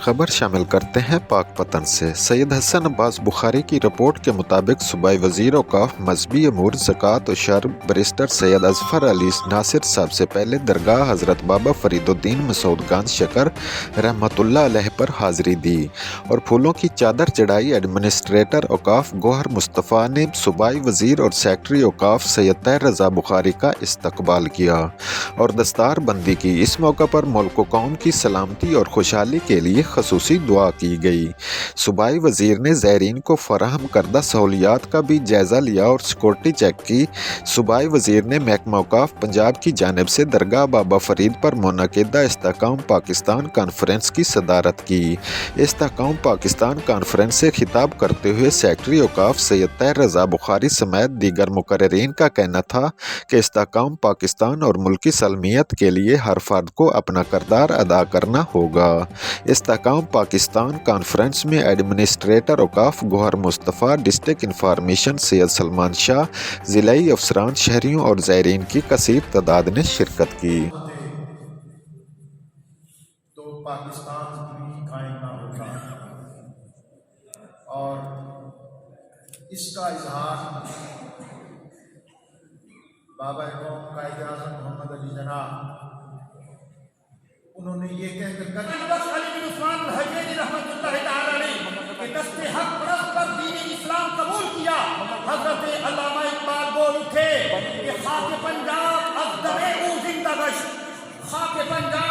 खबर शामिल करते हैं पाक पतन से। सैयद हसन अब्बास बुखारी की रिपोर्ट के मुताबिक सूबाई वज़ीर औक़ाफ़ मजहबी अमूर ज़कात और शर्ब बैरिस्टर सैयद अज़फ़र अली नासिर साहब से पहले दरगाह हज़रत बाबा फ़रीदुद्दीन मसूद गान शकर रहमतुल्लाह अलैह पर हाज़री दी और फूलों की चादर चढ़ाई। एडमिनिस्ट्रेटर औक़ाफ़ गौहर मुस्तफ़ा ने सूबाई वज़ीर और सेक्रेटरी औक़ाफ़ सैयद तैर रज़ा बुखारी का इस्तकबाल किया और दस्तार बंदी की। इस मौका पर मुल्क व कौम की सलामती और खुशहाली के लिए खसूसी दुआ की गई। सूबाई वज़ीर ने ज़ायरीन को फराहम करदा सहूलियात का भी जायज़ा लिया और सिक्योरिटी चेक की। सूबाई वज़ीर ने महकमा औक़ाफ़ पंजाब की जानिब से दरगाह बाबा फ़रीद पर मुनअक़िदा इस्तेहकाम पाकिस्तान कॉन्फ्रेंस की सदारत की। इस्तेहकाम पाकिस्तान कॉन्फ्रेंस से खिताब करते हुए सेक्रेटरी औक़ाफ़ सैयद तैर रज़ा बुखारी समेत दीगर मुकर्ररीन का कहना था कि इस्तेहकाम पाकिस्तान और मुल्की सलामियत के लिए हर फर्द को अपना किरदार अदा करना होगा। इस्तेहकाम पाकिस्तान कॉन्फ्रेंस में एडमिनिस्ट्रेटर औक़ाफ़ गौहर मुस्तफ़ा, डिस्ट्रिक्ट इंफॉर्मेशन सैयद सलमान शाह, ज़िलाई अफसरान, शहरियों और ज़ायरीन की कसीर तादाद ने शिरकत की। तो पाकिस्तान भी कायम ना होता और इसका इजहार बाबा कौम कायदे आज़म मोहम्मद अली जना उन्होंने ये कहकर कर इस्लाम कबूल किया। हजरत अल्लामा इकबाल बोल उठे कि खाके पंजाब अज़दमे ऊ जिंदा गश्त, खाके पंजाब